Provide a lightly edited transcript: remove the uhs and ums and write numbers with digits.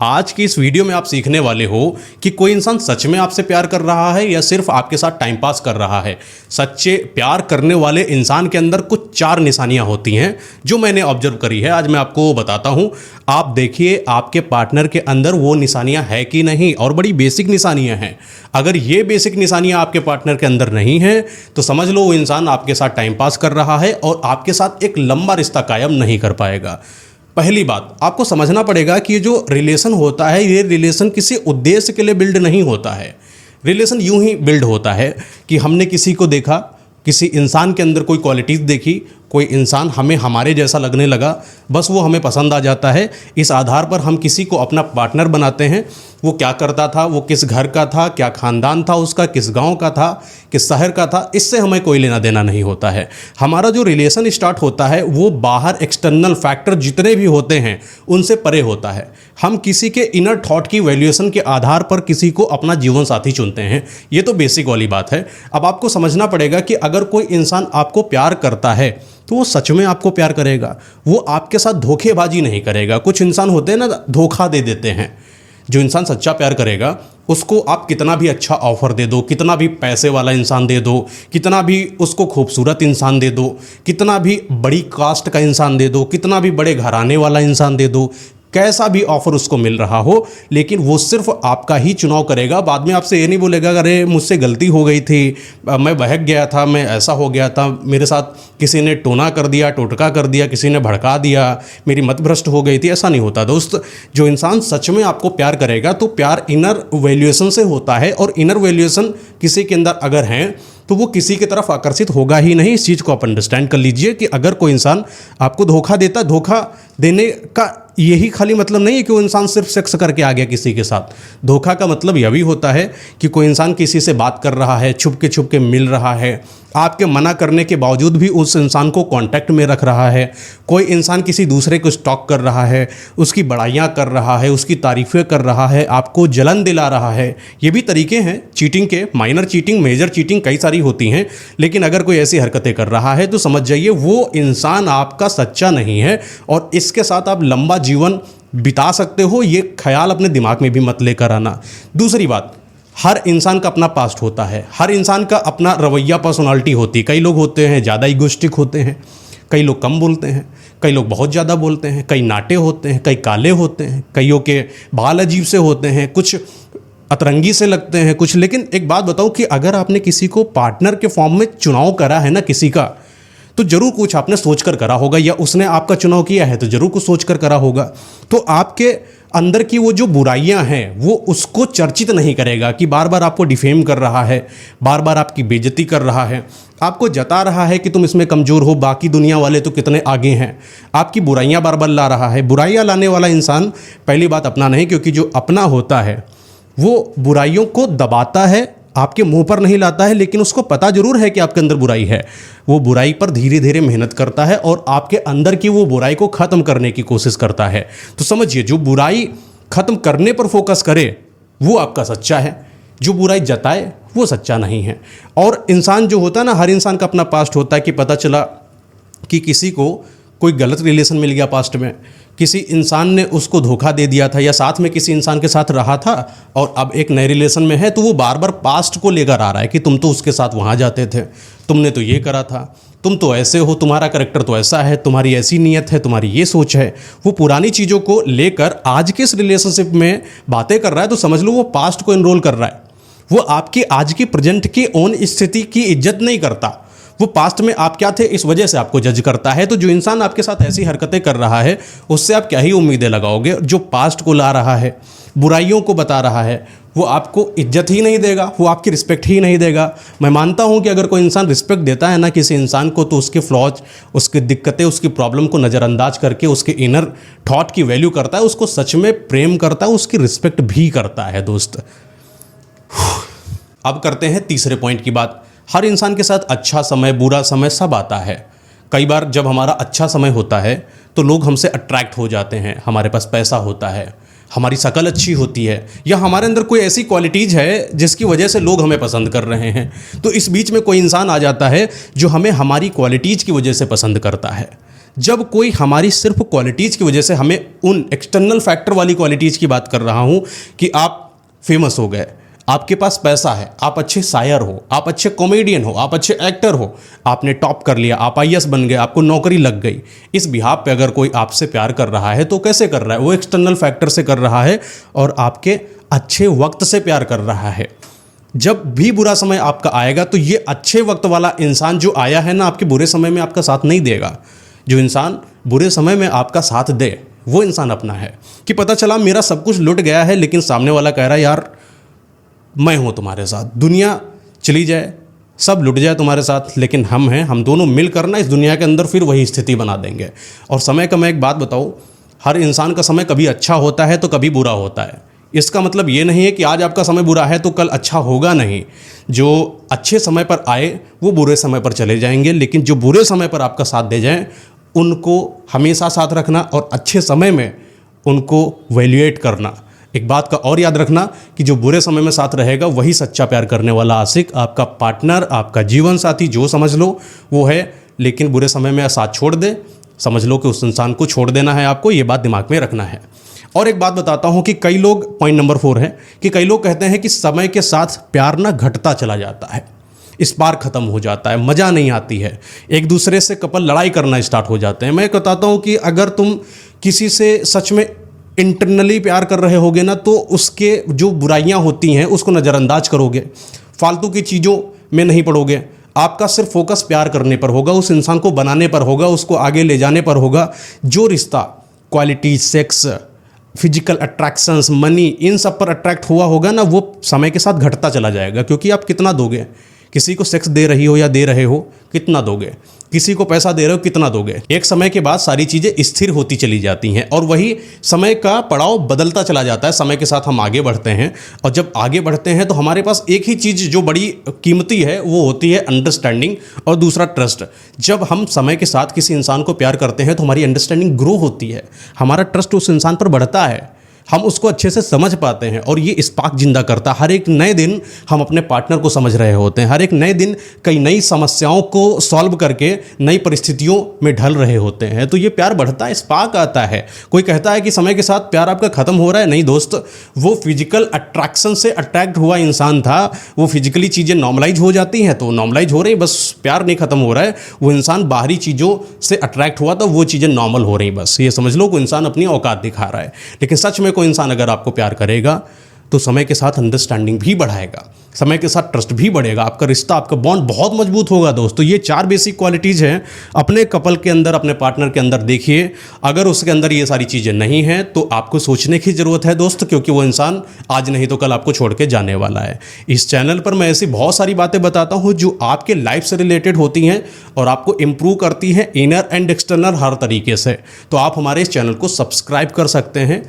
आज की इस वीडियो में आप सीखने वाले हो कि कोई इंसान सच में आपसे प्यार कर रहा है या सिर्फ आपके साथ टाइम पास कर रहा है। सच्चे प्यार करने वाले इंसान के अंदर कुछ 4 निशानियां होती हैं जो मैंने ऑब्जर्व करी है। आज मैं आपको बताता हूं। आप देखिए आपके पार्टनर के अंदर वो निशानियां है कि नहीं, और बड़ी बेसिक निशानियां हैं। अगर ये बेसिक निशानियां आपके पार्टनर के अंदर नहीं है तो समझ लो वो इंसान आपके साथ टाइम पास कर रहा है और आपके साथ एक लंबा रिश्ता कायम नहीं कर पाएगा। पहली बात, आपको समझना पड़ेगा कि ये जो रिलेशन होता है ये रिलेशन किसी उद्देश्य के लिए बिल्ड नहीं होता है। रिलेशन यूं ही बिल्ड होता है कि हमने किसी को देखा, किसी इंसान के अंदर कोई क्वालिटीज़ देखी, कोई इंसान हमें हमारे जैसा लगने लगा, बस वो हमें पसंद आ जाता है। इस आधार पर हम किसी को अपना पार्टनर बनाते हैं। वो क्या करता था, वो किस घर का था, क्या ख़ानदान था उसका, किस गांव का था, किस शहर का था, इससे हमें कोई लेना देना नहीं होता है। हमारा जो रिलेशन स्टार्ट होता है वो बाहर एक्सटर्नल फैक्टर जितने भी होते हैं उनसे परे होता है। हम किसी के इनर थॉट की वैल्यूएशन के आधार पर किसी को अपना जीवन साथी चुनते हैं। ये तो बेसिक वाली बात है। अब आपको समझना पड़ेगा कि अगर कोई इंसान आपको प्यार करता है तो वो सच में आपको प्यार करेगा, वो आपके साथ धोखेबाजी नहीं करेगा। कुछ इंसान होते हैं ना, धोखा दे देते हैं। जो इंसान सच्चा प्यार करेगा उसको आप कितना भी अच्छा ऑफर दे दो, कितना भी पैसे वाला इंसान दे दो, कितना भी उसको खूबसूरत इंसान दे दो, कितना भी बड़ी कास्ट का इंसान दे दो, कितना भी बड़े घराने वाला इंसान दे दो, कैसा भी ऑफर उसको मिल रहा हो, लेकिन वो सिर्फ आपका ही चुनाव करेगा। बाद में आपसे ये नहीं बोलेगा अरे मुझसे गलती हो गई थी, मैं बहक गया था, मैं ऐसा हो गया था, मेरे साथ किसी ने टोना कर दिया, टोटका कर दिया, किसी ने भड़का दिया, मेरी मत भ्रष्ट हो गई थी। ऐसा नहीं होता दोस्त। जो इंसान सच में आपको प्यार करेगा तो प्यार इनर वैल्यूएशन से होता है, और इनर वैल्यूएशन किसी के अंदर अगर है तो वो किसी की तरफ आकर्षित होगा ही नहीं। इस चीज़ को आप अंडरस्टैंड कर लीजिए कि अगर कोई इंसान आपको धोखा देता, धोखा देने का यही खाली मतलब नहीं है कि वो इंसान सिर्फ सेक्स करके आ गया किसी के साथ। धोखा का मतलब यह भी होता है कि कोई इंसान किसी से बात कर रहा है, छुप के मिल रहा है, आपके मना करने के बावजूद भी उस इंसान को कांटेक्ट में रख रहा है। कोई इंसान किसी दूसरे को स्टॉक कर रहा है, उसकी बड़ाइयाँ कर रहा है, उसकी तारीफ़ें कर रहा है, आपको जलन दिला रहा है। ये भी तरीके हैं चीटिंग के। माइनर चीटिंग, मेजर चीटिंग कई सारी होती हैं, लेकिन अगर कोई ऐसी हरकतें कर रहा है तो समझ जाइए वो इंसान आपका सच्चा नहीं है और इसके साथ आप लंबा जीवन बिता सकते हो। ये ख्याल अपने दिमाग में भी मत लेकर आना। दूसरी बात, हर इंसान का अपना पास्ट होता है, हर इंसान का अपना रवैया, पर्सनालिटी होती है। कई लोग होते हैं ज़्यादा ईगोइस्टिक होते हैं, कई लोग कम बोलते हैं, कई लोग बहुत ज़्यादा बोलते हैं, कई नाटे होते हैं, कई काले होते हैं, कईयों के बाल अजीब से होते हैं, कुछ अतरंगी से लगते हैं कुछ। लेकिन एक बात बताओ कि अगर आपने किसी को पार्टनर के फॉर्म में चुनाव करा है ना किसी का, तो जरूर कुछ आपने सोच कर करा होगा, या उसने आपका चुनाव किया है तो जरूर कुछ सोच कर करा होगा। तो आपके अंदर की वो जो बुराइयां हैं वो उसको चर्चित नहीं करेगा कि बार बार आपको डिफेम कर रहा है, बार बार आपकी बेइज्जती कर रहा है, आपको जता रहा है कि तुम इसमें कमज़ोर हो, बाकी दुनिया वाले तो कितने आगे हैं, आपकी बुराइयां बार बार ला रहा है। बुराइयां लाने वाला इंसान पहली बात अपना नहीं, क्योंकि जो अपना होता है वो बुराइयों को दबाता है, आपके मुंह पर नहीं लाता है, लेकिन उसको पता जरूर है कि आपके अंदर बुराई है। वो बुराई पर धीरे धीरे मेहनत करता है और आपके अंदर की वो बुराई को ख़त्म करने की कोशिश करता है। तो समझिए, जो बुराई ख़त्म करने पर फोकस करे वो आपका सच्चा है, जो बुराई जताए वो सच्चा नहीं है। और इंसान जो होता है ना, हर इंसान का अपना पास्ट होता है कि पता चला कि किसी को कोई गलत रिलेशन मिल गया पास्ट में, किसी इंसान ने उसको धोखा दे दिया था, या साथ में किसी इंसान के साथ रहा था और अब एक नए रिलेशन में है, तो वो बार बार पास्ट को लेकर आ रहा है कि तुम तो उसके साथ वहाँ जाते थे, तुमने तो ये करा था, तुम तो ऐसे हो, तुम्हारा करैक्टर तो ऐसा है, तुम्हारी ऐसी नीयत है, तुम्हारी ये सोच है। वो पुरानी चीज़ों को लेकर आज के इस रिलेशनशिप में बातें कर रहा है, तो समझ लो वो पास्ट को इनरोल कर रहा है। वो आपकी आज की प्रेजेंट की ओन स्थिति की इज्जत नहीं करता, वो पास्ट में आप क्या थे इस वजह से आपको जज करता है। तो जो इंसान आपके साथ ऐसी हरकतें कर रहा है उससे आप क्या ही उम्मीदें लगाओगे। जो पास्ट को ला रहा है, बुराइयों को बता रहा है, वो आपको इज्जत ही नहीं देगा, वो आपकी रिस्पेक्ट ही नहीं देगा। मैं मानता हूँ कि अगर कोई इंसान रिस्पेक्ट देता है ना किसी इंसान को, तो उसके फ्लॉज, उसकी दिक्कतें, उसकी प्रॉब्लम को नज़रअंदाज करके उसके इनर थॉट की वैल्यू करता है, उसको सच में प्रेम करता है, उसकी रिस्पेक्ट भी करता है दोस्त। अब करते हैं तीसरे पॉइंट की बात। हर इंसान के साथ अच्छा समय, बुरा समय सब आता है। कई बार जब हमारा अच्छा समय होता है तो लोग हमसे अट्रैक्ट हो जाते हैं, हमारे पास पैसा होता है, हमारी शक्ल अच्छी होती है, या हमारे अंदर कोई ऐसी क्वालिटीज़ है जिसकी वजह से लोग हमें पसंद कर रहे हैं। तो इस बीच में कोई इंसान आ जाता है जो हमें हमारी क्वालिटीज़ की वजह से पसंद करता है। जब कोई हमारी सिर्फ क्वालिटीज़ की वजह से हमें उन एक्सटर्नल फैक्टर वाली क्वालिटीज़ की बात कर रहा हूँ कि आप फेमस हो गए, आपके पास पैसा है, आप अच्छे शायर हो, आप अच्छे कॉमेडियन हो, आप अच्छे एक्टर हो, आपने टॉप कर लिया, आप आईएएस बन गए, आपको नौकरी लग गई। इस बिहाफ पे अगर कोई आपसे प्यार कर रहा है तो कैसे कर रहा है? वो एक्सटर्नल फैक्टर से कर रहा है और आपके अच्छे वक्त से प्यार कर रहा है। जब भी बुरा समय आपका आएगा तो ये अच्छे वक्त वाला इंसान जो आया है ना, आपके बुरे समय में आपका साथ नहीं देगा। जो इंसान बुरे समय में आपका साथ दे वो इंसान अपना है। कि पता चला मेरा सब कुछ लुट गया है लेकिन सामने वाला कह रहा है यार मैं हूँ तुम्हारे साथ, दुनिया चली जाए, सब लुट जाए तुम्हारे साथ, लेकिन हम हैं, हम दोनों मिलकर ना इस दुनिया के अंदर फिर वही स्थिति बना देंगे। और समय का मैं एक बात बताऊँ, हर इंसान का समय कभी अच्छा होता है तो कभी बुरा होता है। इसका मतलब ये नहीं है कि आज आपका समय बुरा है तो कल अच्छा होगा नहीं। जो अच्छे समय पर आए वो बुरे समय पर चले जाएंगे, लेकिन जो बुरे समय पर आपका साथ दे जाएं उनको हमेशा साथ रखना और अच्छे समय में उनको वैल्यूएट करना। एक बात का और याद रखना कि जो बुरे समय में साथ रहेगा वही सच्चा प्यार करने वाला आशिक, आपका पार्टनर, आपका जीवन साथी जो समझ लो वो है। लेकिन बुरे समय में साथ छोड़ दे, समझ लो कि उस इंसान को छोड़ देना है आपको, ये बात दिमाग में रखना है। और एक बात बताता हूँ कि कई लोग, पॉइंट नंबर 4 है कि कई लोग कहते हैं कि समय के साथ प्यार ना घटता चला जाता है, स्पार्क खत्म हो जाता है, मज़ा नहीं आती है, एक दूसरे से कपल लड़ाई करना स्टार्ट हो जाते हैं। मैं बताता हूँ कि अगर तुम किसी से सच में इंटरनली प्यार कर रहे होगे ना तो उसके जो बुराइयां होती हैं उसको नज़रअंदाज करोगे, फालतू की चीज़ों में नहीं पड़ोगे। आपका सिर्फ फोकस प्यार करने पर होगा, उस इंसान को बनाने पर होगा, उसको आगे ले जाने पर होगा। जो रिश्ता quality, sex, physical attractions, money, इन सब पर अट्रैक्ट हुआ होगा ना वो समय के साथ घटता चला जाएगा। क्योंकि आप कितना दोगे? किसी को सेक्स दे रही हो या दे रहे हो, कितना दोगे? किसी को पैसा दे रहे हो, कितना दोगे? एक समय के बाद सारी चीज़ें स्थिर होती चली जाती हैं और वही समय का पड़ाव बदलता चला जाता है। समय के साथ हम आगे बढ़ते हैं और जब आगे बढ़ते हैं तो हमारे पास एक ही चीज़ जो बड़ी कीमती है वो होती है अंडरस्टैंडिंग और दूसरा ट्रस्ट। जब हम समय के साथ किसी इंसान को प्यार करते हैं तो हमारी अंडरस्टैंडिंग ग्रो होती है, हमारा ट्रस्ट उस इंसान पर बढ़ता है, हम उसको अच्छे से समझ पाते हैं और ये स्पार्क जिंदा करता है। हर एक नए दिन हम अपने पार्टनर को समझ रहे होते हैं, हर एक नए दिन कई नई समस्याओं को सॉल्व करके नई परिस्थितियों में ढल रहे होते हैं। तो ये प्यार बढ़ता है, स्पार्क आता है। कोई कहता है कि समय के साथ प्यार आपका खत्म हो रहा है, नहीं दोस्त, वो फिजिकल अट्रैक्शन से अट्रैक्ट हुआ इंसान था, वो फिजिकली चीज़ें नॉर्मलाइज हो जाती हैं तो नॉर्मलाइज हो रही, बस प्यार नहीं खत्म हो रहा है। वो इंसान बाहरी चीज़ों से अट्रैक्ट हुआ तो वो चीज़ें नॉर्मल हो रही, बस ये समझ लो कि इंसान अपनी औकात दिखा रहा है। लेकिन सच में कोई इंसान अगर आपको प्यार करेगा तो समय के साथ अंडरस्टैंडिंग भी बढ़ाएगा, समय के साथ ट्रस्ट भी बढ़ेगा, आपका रिश्ता, आपका बॉन्ड बहुत मजबूत होगा दोस्तों। ये 4 बेसिक क्वालिटीज़ हैं अपने कपल के अंदर, अपने पार्टनर के अंदर देखिए। अगर उसके अंदर ये सारी चीज़ें नहीं हैं तो आपको सोचने की ज़रूरत है दोस्त, क्योंकि वो इंसान आज नहीं तो कल आपको छोड़ के जाने वाला है। इस चैनल पर मैं ऐसी बहुत सारी बातें बताता हूँ जो आपके लाइफ से रिलेटेड होती हैं और आपको इम्प्रूव करती हैं इनर एंड एक्सटर्नल हर तरीके से। तो आप हमारे इस चैनल को सब्सक्राइब कर सकते हैं।